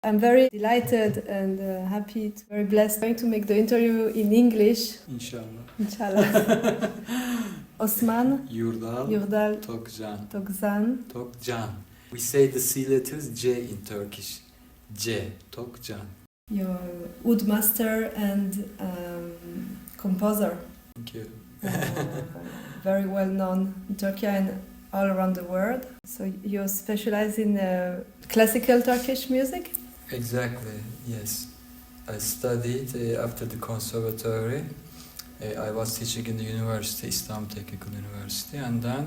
I'm very delighted and happy, very blessed, going to make the interview in English. İnşallah. Inshallah. Osman. Yurdal Tokcan. Tokcan. We say the C letters J in Turkish. C. Tokcan. You're oud master and composer. Thank you. Very well known in Turkey and all around the world. So you specialize in classical Turkish music? Exactly, yes. I studied after the conservatory. I was teaching in the university, Istanbul Technical University, and then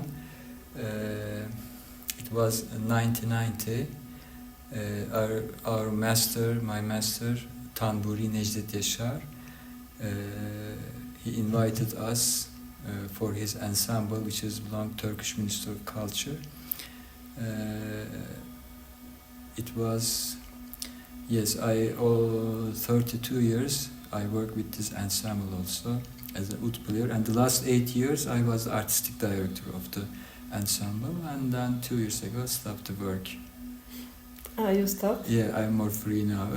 it was 1990. Our master, my master, Tanburi Necdet Yaşar, he invited us for his ensemble, which is belong Turkish Ministry of Culture. It was, yes, 32 years I worked with this ensemble also as an oud player, and the last 8 years I was the artistic director of the ensemble, and then 2 years ago stopped the work. Ah, you stopped? Yeah, I'm more free now.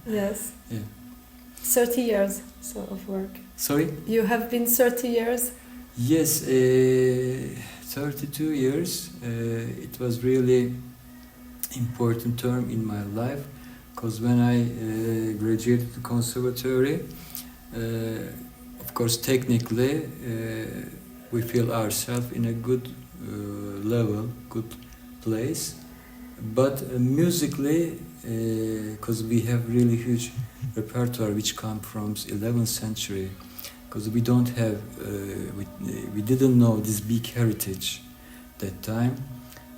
Yes. Yeah. 30 years of work. Sorry? You have been 30 years? Yes, 32 years. It was really important term in my life, because when I graduated the conservatory, of course technically we feel ourselves in a good level, good place, but musically, because we have really huge repertoire which come from 11th century, because we don't have, we didn't know this big heritage that time.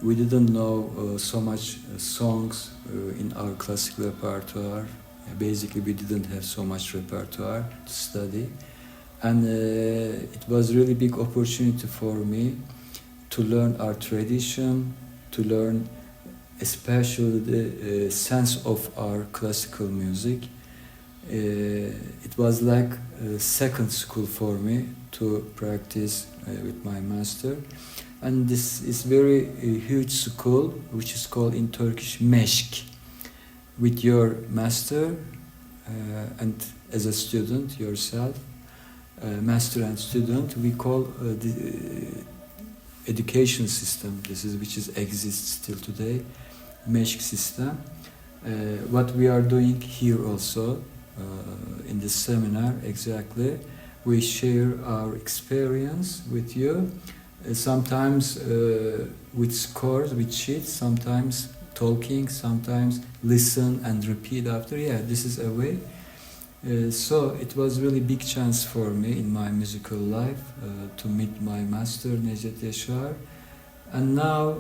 We didn't know so much songs in our classical repertoire. Basically, we didn't have so much repertoire to study, and it was really big opportunity for me to learn our tradition, to learn especially the sense of our classical music. It was like a second school for me to practice with my master. And this is very huge school, which is called in Turkish meşk. With your master and as a student yourself, master and student, we call the education system. This is which is exists still today, meşk system. What we are doing here also in this seminar, exactly, we share our experience with you. Sometimes with scores, with sheets, sometimes talking, sometimes listen and repeat after. Yeah, this is a way. So it was really big chance for me in my musical life to meet my master Necdet Yaşar, and now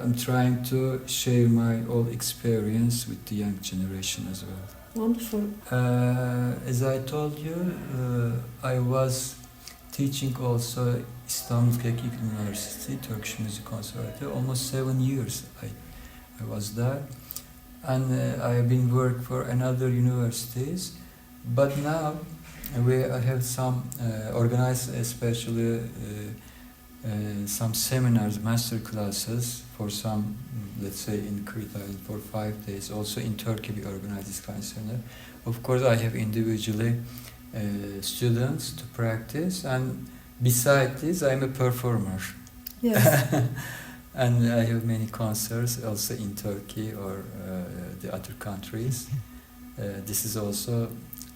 I'm trying to share my old experience with the young generation as well. Wonderful. As I told you, I was teaching also Istanbul Technical University, Turkish Music Conservatory. Almost 7 years I was there, and I have been working for another universities. But now I have some organized, especially some seminars, master classes for some, let's say in Crete for 5 days. Also in Turkey we organize this kind of seminar. Of course I have individually students to practice, and besides this I'm a performer. Yes. And I have many concerts also in Turkey or the other countries. This is also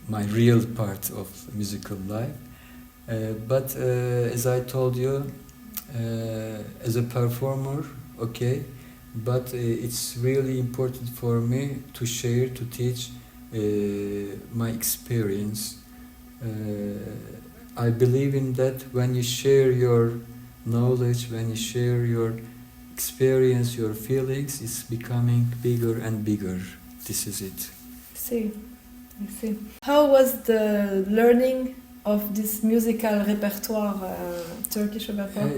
my real part of musical life. But as I told you, as a performer, okay, but it's really important for me to share, to teach my experience. I believe in that when you share your knowledge, when you share your experience, your feelings, it's becoming bigger and bigger. This is it. I see. How was the learning of this musical repertoire, Turkish repertoire?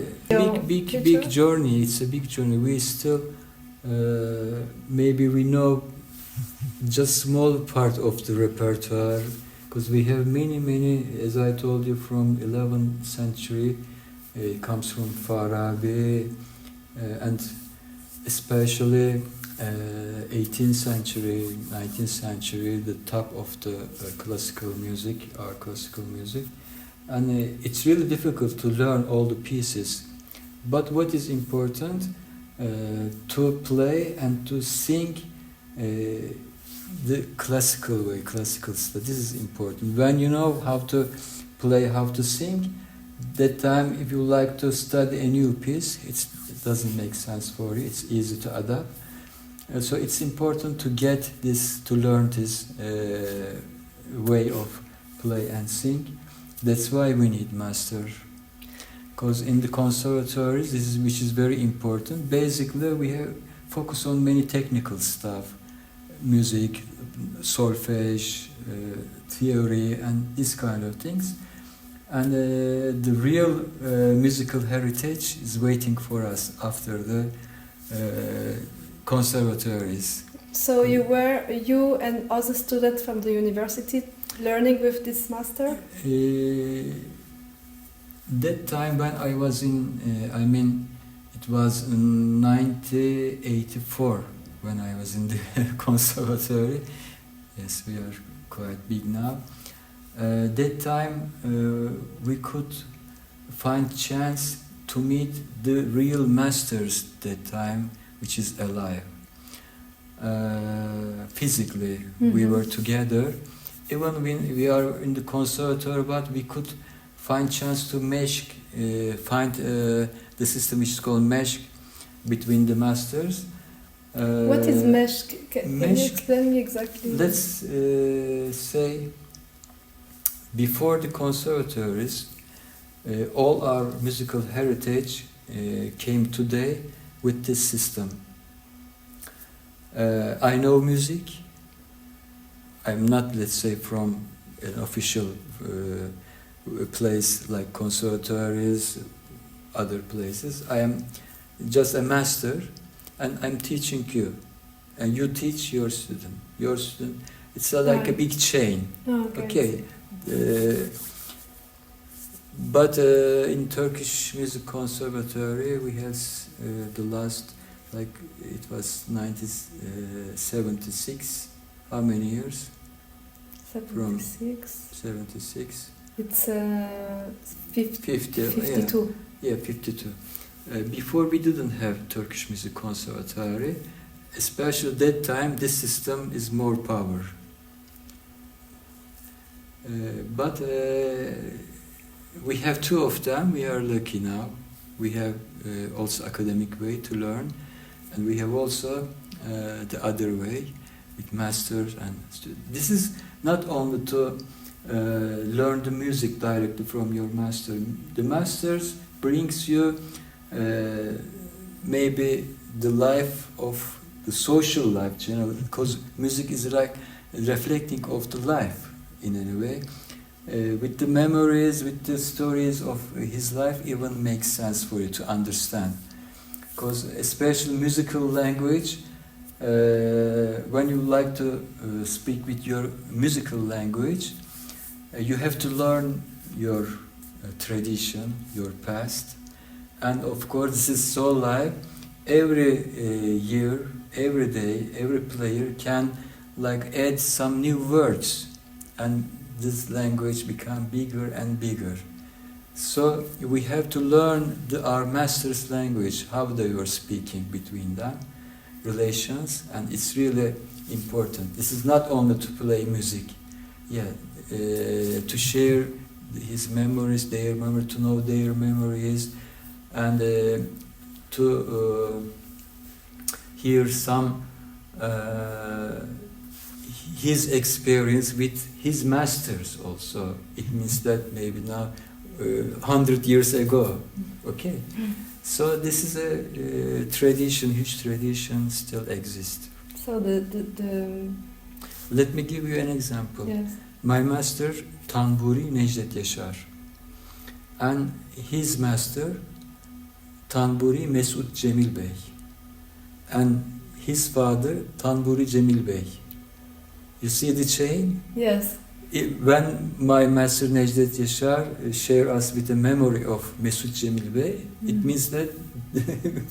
Big journey. It's a big journey. We still, maybe we know just small part of the repertoire, because we have many, as I told you, from 11th century. It comes from Farabi, and especially 18th century, 19th century, the top of the classical music, our classical music. And it's really difficult to learn all the pieces. But what is important, to play and to sing the classical way, classical style. This is important. When you know how to play, how to sing, that time if you like to study a new piece, it doesn't make sense for you. It's easy to adapt. So it's important to get this, to learn this way of play and sing. That's why we need master. Because in the conservatories, which is very important. Basically, we have focus on many technical stuff, music, solfege, theory, and this kind of things. And the real musical heritage is waiting for us after the conservatories. So you and other students from the university learning with this master? That time when I was in, it was in 1984 when I was in the conservatory. Yes, we are quite big now. That time we could find chance to meet the real masters that time, which is alive. Physically, we were together. Even when we are in the conservatory, but we could find chance to mesh, find the system which is called mesh between the masters. What is mesh? Can mesh, you explain me exactly? Let's say before the conservatories, all our musical heritage came today with this system. I know music. I'm not, let's say, from an official place like conservatories, other places. I am just a master, and I'm teaching you, and you teach your student. Your student. It's like a big chain. Oh, okay. But in Turkish Music Conservatory, we have the last, like it was 1976. How many years? 76. 76. It's 52. Yeah, 52. Before we didn't have Turkish Music Conservatory, especially that time, this system is more power. But we have two of them. We are lucky now. We have also academic way to learn, and we have also the other way with masters and students. This is not only to learn the music directly from your master. The masters brings you maybe the life of the social life generally, because music is like reflecting of the life in any way. With the memories, with the stories of his life, even makes sense for you to understand. Because especially musical language, when you like to speak with your musical language, you have to learn your tradition, your past, and of course this is so live. Every year, every day, every player can like add some new words, and this language become bigger and bigger. So we have to learn our master's language, how they were speaking between them, relations, and it's really important. This is not only to play music, to share his memories, their memory, to know their memories, and to hear some his experience with his masters also. It means that maybe now 100 years ago. Okay, so this is a tradition, huge tradition still exists. So the Let me give you an example. Yes. My master, Tanburi Necdet Yaşar, and his master, Tanburi Cemil Bey, and his father, Tanburi Cemil Bey. You see the chain? Yes. When my master Necdet Yaşar share us with the memory of Mesut Cemil Bey, it means that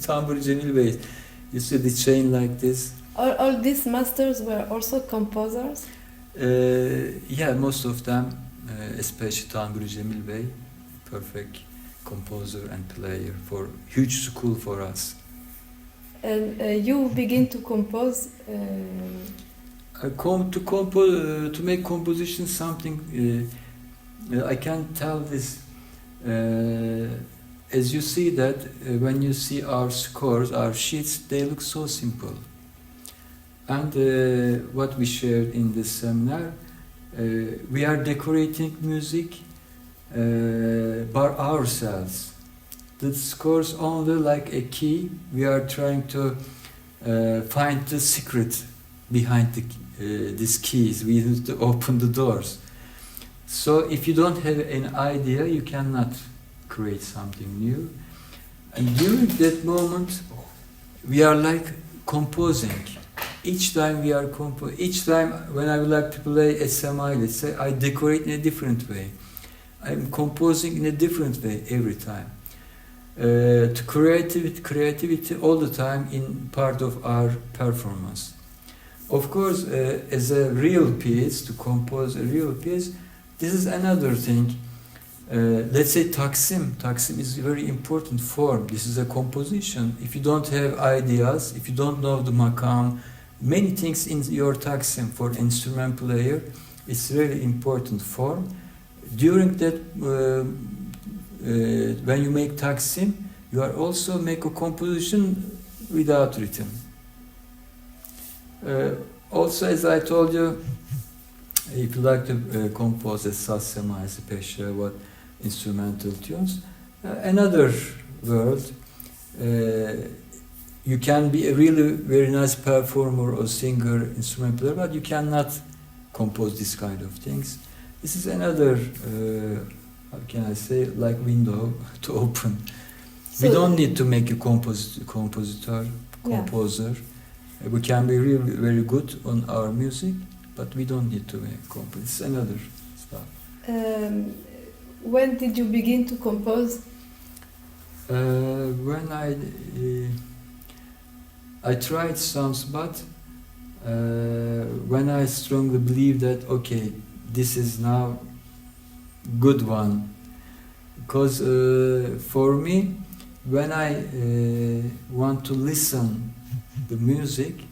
Tanburi Cemil Bey You see the chain like this. All these masters were also composers? Yeah, most of them, especially Tanburi Cemil Bey, perfect composer and player, for huge school for us. And you begin to compose. To make composition something, I can tell this. As you see that when you see our scores, our sheets, they look so simple. And what we shared in this seminar, we are decorating music by ourselves. The scores only like a key. We are trying to find the secret behind these keys. We need to open the doors. So if you don't have an idea, you cannot create something new. And during that moment, we are like composing. Each time we are each time when I would like to play a semi, let's say, I decorate in a different way. I'm composing in a different way every time. To creativity all the time in part of our performance. Of course, as a real piece, to compose a real piece, this is another thing. Let's say Taksim. Taksim is a very important form. This is a composition. If you don't have ideas, if you don't know the makam, many things in your Taksim for instrument player, it's really important form. During that, when you make Taksim, you are also make a composition without rhythm. Also, as I told you, if you like to compose a sassema, especially what instrumental tunes, another world. You can be a really very nice performer or singer, instrument player, but you cannot compose this kind of things. This is another, how can I say, like window to open. So we don't need to make a composer. We can be really very good on our music, but we don't need to make compose. It's another stuff. When did you begin to compose? When I tried some, but when I strongly believe that, okay, this is now good one. Because for me, when I want to listen the music,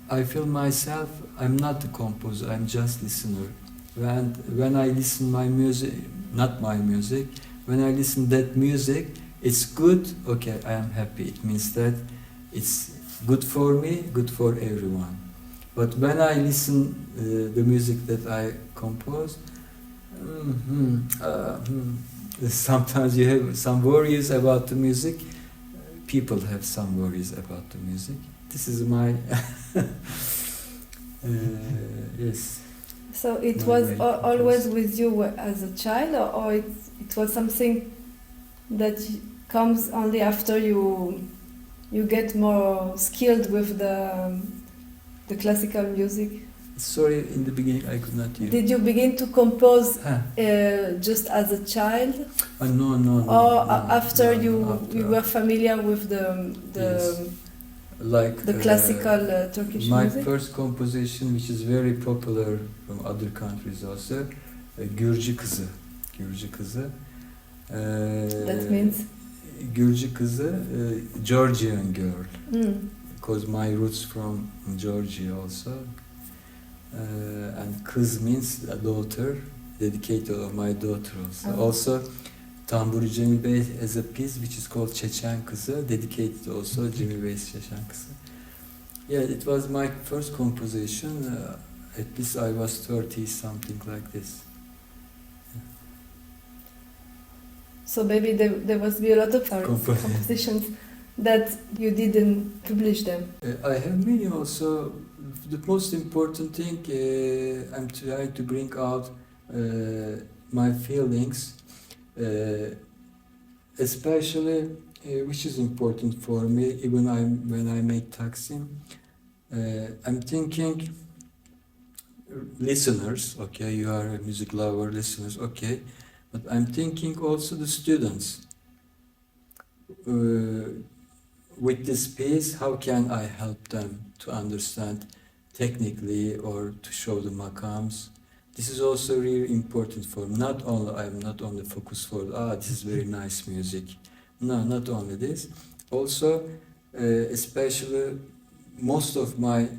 I feel myself, I'm not the composer, I'm just listener. When I listen my music, not my music, when I listen that music, it's good, okay, I am happy. It means that it's good for me, good for everyone. But when I listen the music that I compose, sometimes you have some worries about the music. People have some worries about the music. This is my yes. So it was always with you as a child, or it was something that comes only after you get more skilled with the classical music? Sorry, in the beginning I could not hear. Did you begin to compose just as a child? No. Or after you were familiar with the yes. Like the classical Turkish my music? My first composition, which is very popular from other countries also, Gürcü Kızı. Gürcü Kızı. That means? Gürcü Kızı, Georgian girl. Because my roots from Georgia also. And Kız means a daughter, dedicated of my daughter also. Also, Tanburi Cemil Bey has a piece which is called Çeçen Kızı, dedicated also Cemil Bey's Çeçen Kızı. Yeah, it was my first composition. At least I was 30, something like this. Yeah. So maybe there must be a lot of compositions that you didn't publish them. I have many also. The most important thing, I'm trying to bring out my feelings, especially which is important for me. Even when I make Taksim, I'm thinking listeners. Okay, you are a music lover, listeners. Okay, but I'm thinking also the students. with this piece, how can I help them to understand technically or to show the makams? This is also really important for me. Not only I'm not only focused for this is very nice music. No, not only this. Also, especially most of my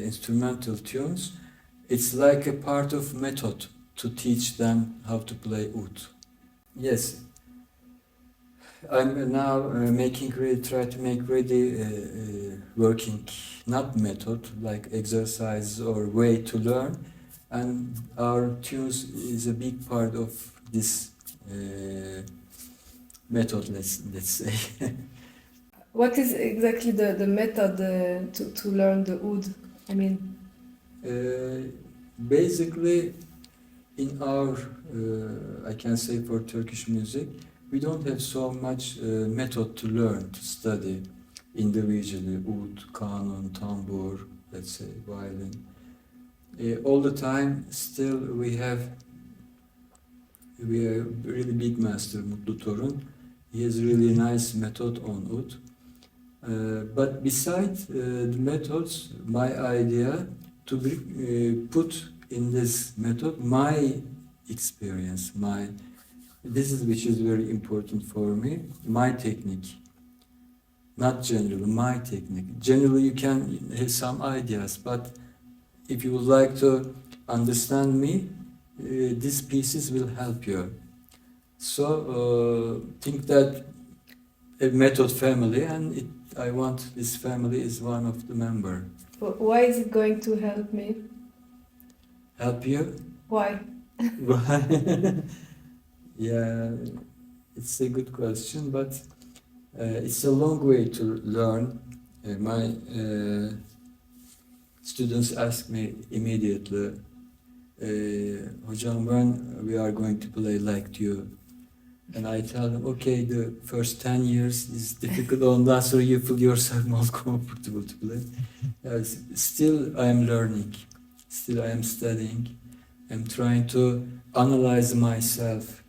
instrumental tunes, it's like a part of method to teach them how to play oud. Yes, I'm now making ready, try to make ready working, not method, like exercise or way to learn. And our tunes is a big part of this method, let's say. What is exactly the method to learn the oud? I mean, basically, in our, I can say for Turkish music, we don't have so much method to learn, to study individually, oud, kanun, tambur, let's say, violin. All the time, still we are really big master, Mutlu Torun. He has really nice method on oud. But besides the methods, my idea to put in this method my experience, which is very important for me, my technique. Not generally, my technique. Generally, you can have some ideas, but if you would like to understand me, these pieces will help you. So think that a method family, and I want this family is one of the member. why is it going to help me? Help you? Why? Yeah, it's a good question, but it's a long way to learn. My students ask me immediately, Hocam, when we are going to play like you? And I tell them, okay, the first 10 years is difficult, ondan sonra you feel yourself more comfortable to play. Still I am learning, still I am studying, I'm trying to analyze myself,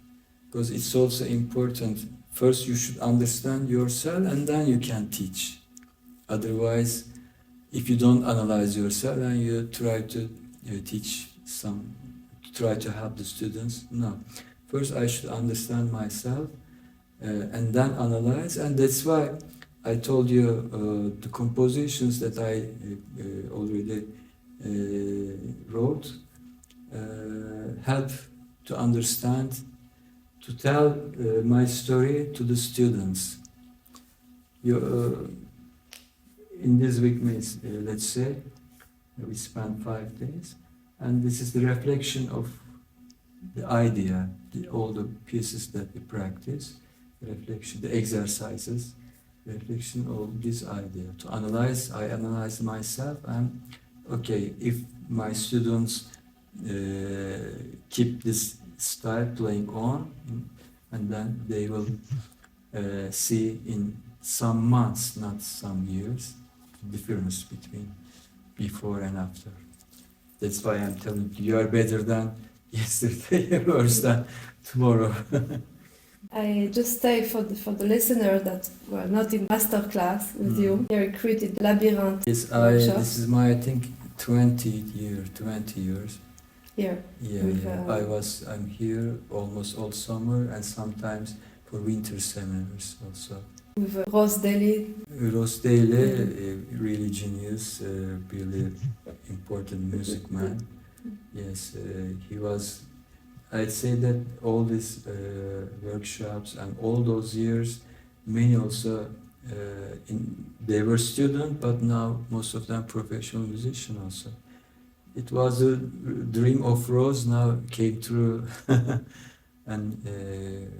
because it's also important. First you should understand yourself and then you can teach. Otherwise, if you don't analyze yourself and you try to teach try to help the students, no. First I should understand myself and then analyze, and that's why I told you the compositions that I already wrote help to understand, to tell my story to the students. In this week, let's say, we spent 5 days, and this is the reflection of the idea, all the pieces that we practice, reflection, the exercises, reflection of this idea. To analyze, I analyze myself, and okay, if my students keep this style playing on, and then they will see in some months, not some years, the difference between before and after. That's why I'm telling you, you are better than yesterday, worse than tomorrow. I just say for the listener that were not in Masterclass with you, you recruited Labyrinth. Yes, this is my, I think, 20 years. Here. I'm here almost all summer and sometimes for winter seminars also. With Rose Daly. Rose Daly, really genius, really important music man. Yes, he was. I'd say that all these workshops and all those years, many also, they were students, but now most of them professional musicians also. It was a dream of Rose, now came true, and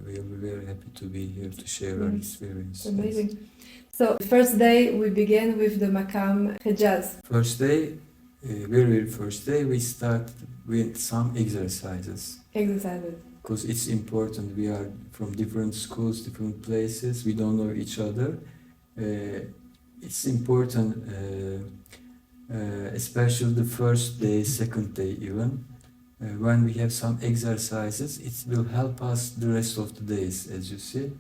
we'll be very happy to be here to share our experience. Amazing. So the first day we began with the Makam Hejaz. First day, very first day, we start with some exercises. Because it's important. We are from different schools, different places. We don't know each other. It's important, especially the first day, second day even. When we have some exercises, it will help us the rest of the days, as you see.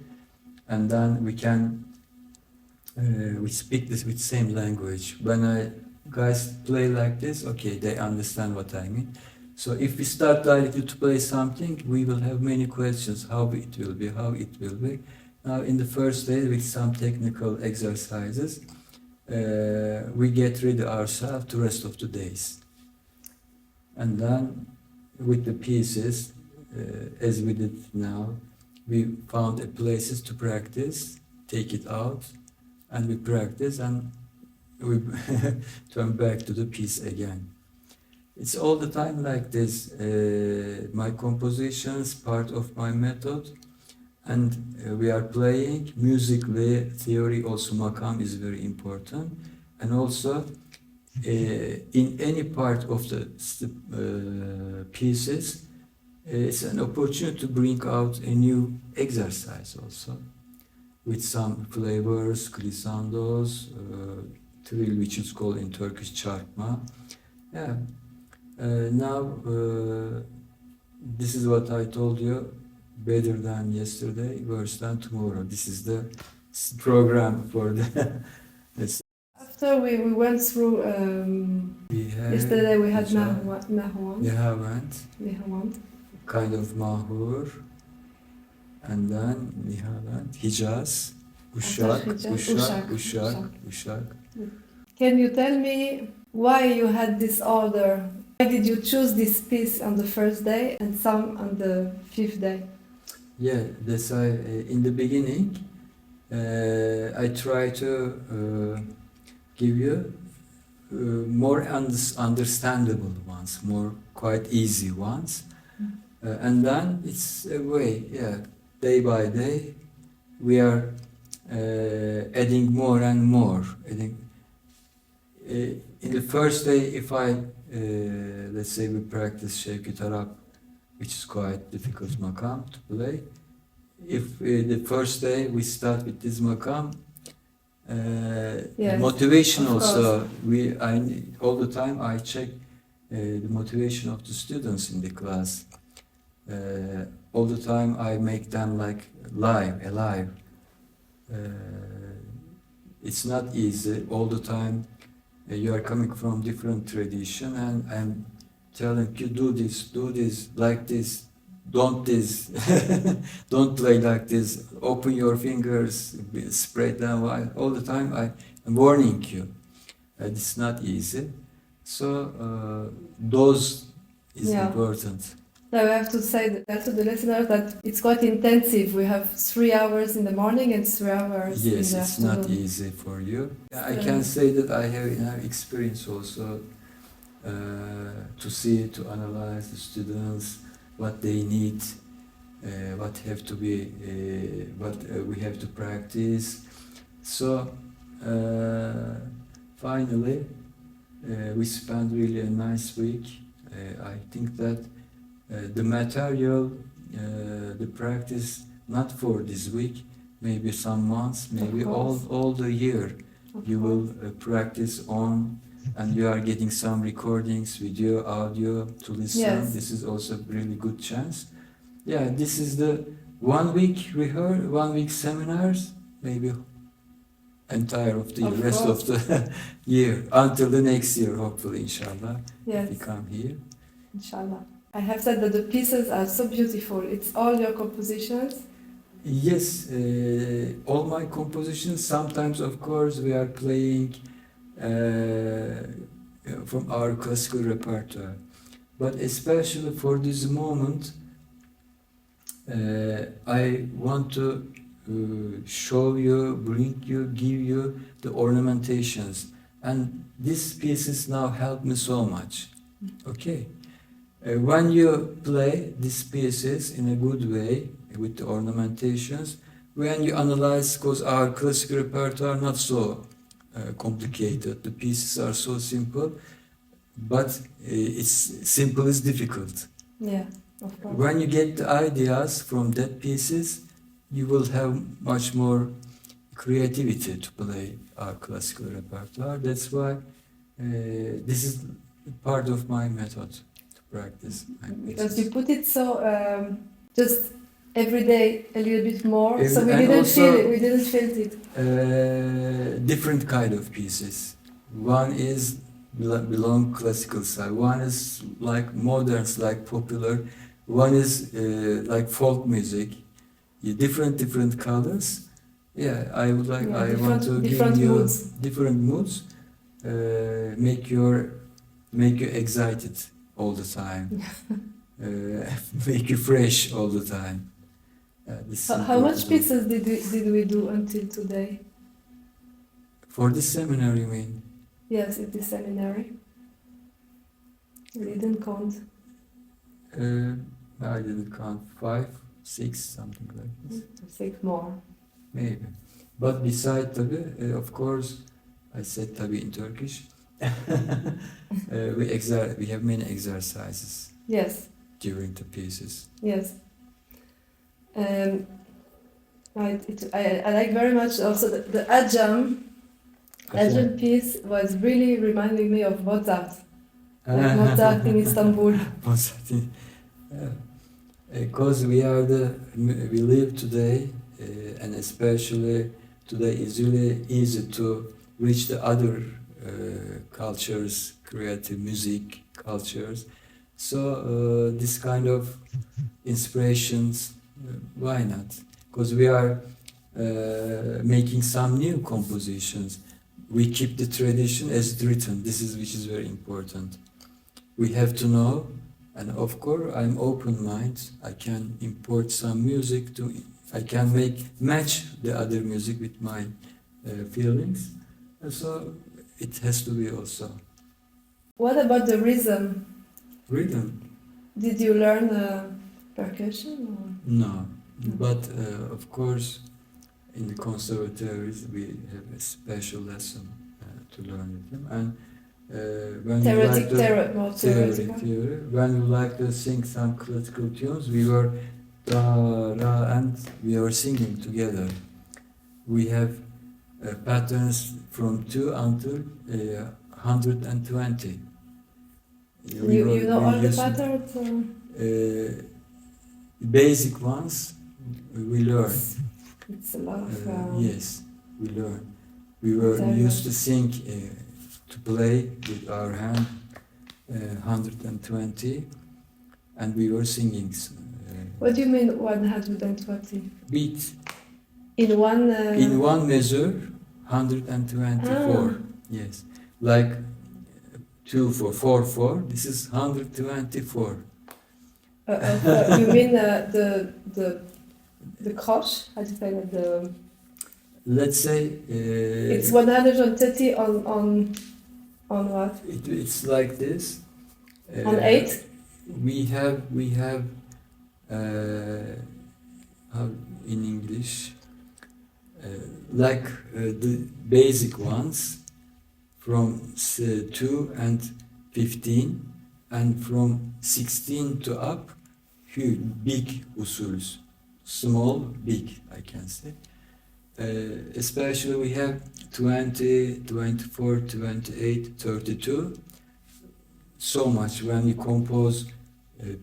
And then we can we speak this with same language. When guys play like this, okay, they understand what I mean. So if we start directly to play something, we will have many questions, how it will be, how it will be. Now in the first day with some technical exercises, we get ready ourselves the rest of the days. And then with the pieces, as we did now, we found places to practice, take it out, and we practice, and we turn back to the piece again. It's all the time like this. My compositions, part of my method, and we are playing musically. Theory also, makam is very important, and also in any part of the pieces, it's an opportunity to bring out a new exercise also, with some flavors, glissandos, trill, which is called in Turkish çarpma. Yeah. Now, this is what I told you, better than yesterday, worse than tomorrow. This is the program for the... After we went through, yesterday we had Nahawand, kind of Mahur, and then Nihavand, Hijaz, Uşak. Can you tell me why you had this order? Why did you choose this piece on the first day and some on the fifth day? Yeah, that's why in the beginning I try to give you more understandable ones, more quite easy ones, and then it's a way, yeah, day by day we are adding more and more. In the first day, if I let's say we practice Şevki Tarap, which is quite difficult makam to play. If the first day we start with this makam, Yes, motivation also, all the time I check the motivation of the students in the class. All the time I make them like alive. It's not easy. All the time you are coming from different tradition, and I'm telling you, do this, like this, don't this, don't play like this, open your fingers, spread them wide. All the time I'm warning you. It's not easy. So those is important. Now we have to say to the listeners that it's quite intensive. We have 3 hours in the morning and 3 hours in the afternoon. Yes, it's not easy for you. I can say that I have enough experience also to see, to analyze the students, what they need, what have to be, what we have to practice. So finally, we spent really a nice week. I think that the material, the practice, not for this week, maybe some months, maybe all the year, you will practice on, and you are getting some recordings, video, audio to listen. Yes. This is also a really good chance. Yeah, this is the 1 week rehearsal, 1 week seminars, maybe entire of the rest of the year, until the next year, hopefully, inshallah, if we come here. Inshallah. I have said that the pieces are so beautiful. It's all your compositions? Yes, all my compositions. Sometimes, of course, we are playing from our classical repertoire. But especially for this moment, I want to show you, bring you, give you the ornamentations. And these pieces now help me so much. Okay? When you play these pieces in a good way, with the ornamentations, when you analyze, because our classical repertoire are not so complicated, the pieces are so simple, but it's simple is difficult. Yeah, of course. When you get the ideas from that pieces, you will have much more creativity to play our classical repertoire. That's why this is part of my method to practice. Because you put it so just every day a little bit more, so we And didn't also, feel it. We didn't feel it. different kind of pieces. One is belong classical style. One is like moderns, like popular. One is like folk music. Yeah, different colors. Yeah, I would like. Yeah, I want to give different you moods. different moods. Make you excited all the time. Make you fresh all the time. How much pieces did we do until today? For this seminar, you mean? Yes, in the seminary. We didn't count. I didn't count 5, 6, something like this. I think more. Maybe. But beside tabi, of course, I said tabi in Turkish. We have many exercises. Yes. During the pieces. Yes. I like very much also the Ajam. Ajam piece was really reminding me of Mozart. Like Mozart in Istanbul. Mozart in, because we live today, and especially today is really easy to reach the other cultures, creative music cultures. So this kind of inspirations, why not? Because we are making some new compositions. We keep the tradition as it's written. Which is very important. We have to know, and of course, I'm open-minded. I can import some music I can match the other music with my feelings. And so it has to be also. What about the rhythm? Rhythm? Did you learn percussion? Or? No, but of course, in the conservatories we have a special lesson to learn with them. And when when we like to sing some classical tunes, we were da, ra, and we were singing together. We have patterns from 2 until 120. You know all the patterns? Basic ones we learn. It's a lot of... yes, we learn. We were used to sing, to play with our hand 120, and we were singing. What do you mean 120? Beat. In one... In one measure, 124. Yes. Like 2, 4, 4, 4. This is 124. You mean the croche? How do you say that? Let's say... it's 130 on what? It's like this. On 8? We have how in English, like the basic ones from 2 and 15, and from 16 to up, huge, big usuls, small, big, I can say. Especially we have 20, 24, 28, 32. So much when we compose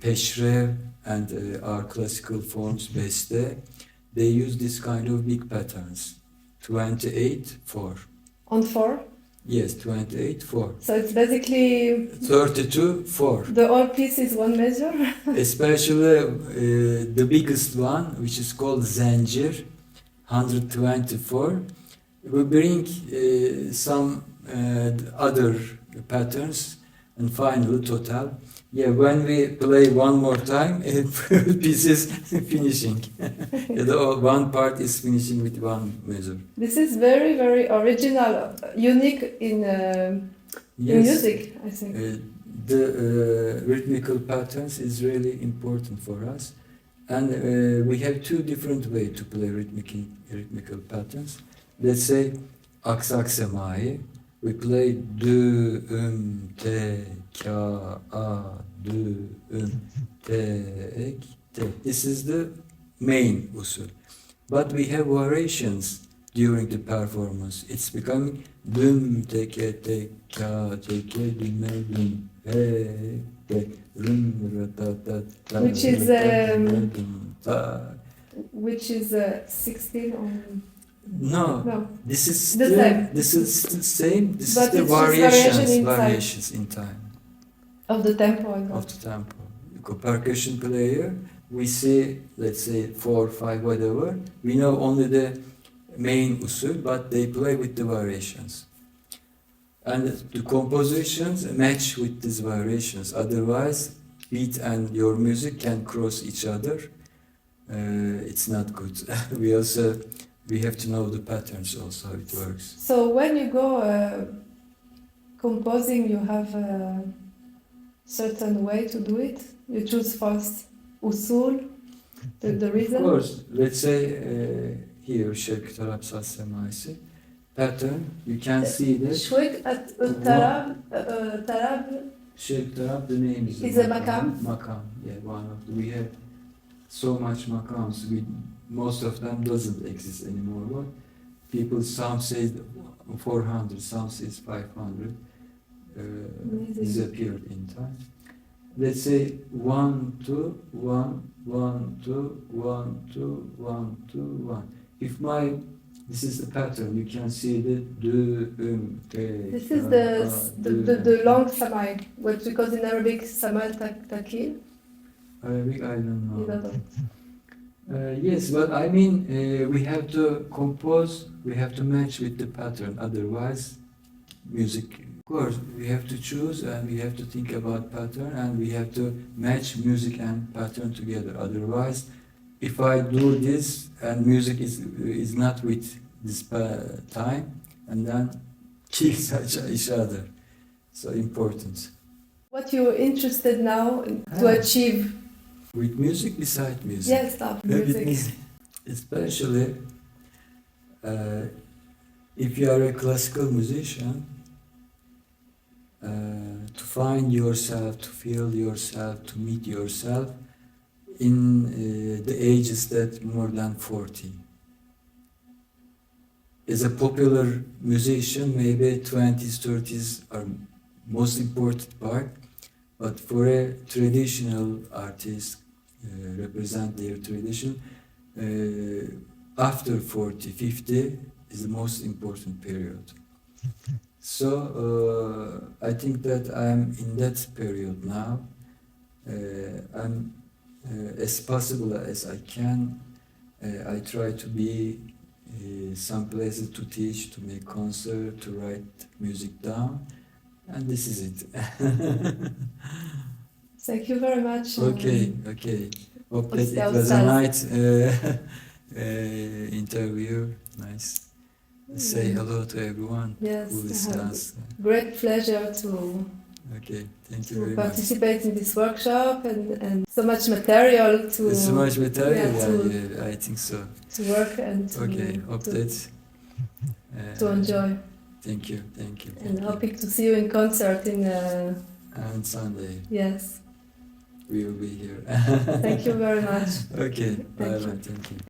peşrev and our classical forms, beste, they use this kind of big patterns. 28, 4. On 4? Yes, 28, 4. So it's basically... 32, 4. The whole piece is one measure? Especially the biggest one, which is called Zencir, 124. We bring some other patterns, and finally total. Yeah, when we play one more time, piece is finishing. One part is finishing with one measure. This is very, very original, unique in music, I think. The rhythmical patterns is really important for us. And we have 2 different ways to play rhythmical patterns. Let's say aksak semai. We play du, te, ka, a, du, te, ek, te. This is the main usul. But we have variations during the performance. It's becoming dum teke teka teke dume dum he te rum ra ta ta ta Which is, dum ta. Which is 16 on... No, No. this is The still same. this is still same. This But is the it's just variation in time. variations in time Of the tempo, I of got. the tempo. Percussion player, we see, let's say 4, 5, whatever. We know only the main usul, but they play with the variations. And the compositions match with these variations. Otherwise, beat and your music can cross each other. It's not good. we have to know the patterns also, how it works. So when you go composing, you have a certain way to do it? You choose first usul, the reason? Of course, let's say here, Şevk Tarab Saz Semaisi, pattern, you can see that. Shwek at Tarab Şevk Tarab, the name is a makam? Makam, yeah, one of we have so much makams. Most of them doesn't exist anymore. But people, some say 400, some says 500. Disappeared in time. Let's say 1, 2, 1, 1, 2, 1, 2, 1, 2, 1. If this is the pattern, you can see the This is the long samai, what we call in Arabic samai takil. Arabic, I don't know. You don't know. Yes, but I mean, we have to compose, we have to match with the pattern, otherwise, music. Of course, we have to choose and we have to think about pattern and we have to match music and pattern together. Otherwise, if I do this and music is not with this time, and then kill each other. So important. What you're interested now to achieve? With music, beside music. Yes, stop music. Especially if you are a classical musician, to find yourself, to feel yourself, to meet yourself in the ages that more than 40. As a popular musician, maybe 20s, 30s are most important part, but for a traditional artist, represent their tradition, after 40, 50 is the most important period. So I think that I'm in that period now. I'm as possible as I can. I try to be some places to teach, to make concert, to write music down, and this is it. Thank you very much. Okay. Hope that it was a nice interview. Nice. Say hello to everyone who listens. Great pleasure to thank you very much. Participate in this workshop and so much material to. So much material, yeah, I think so. To work and to. Hope that. To enjoy. Thank you. And hoping to see you in concert in. On Sunday. Yes. We will be here. Thank you very much. Okay. Bye. Thank you.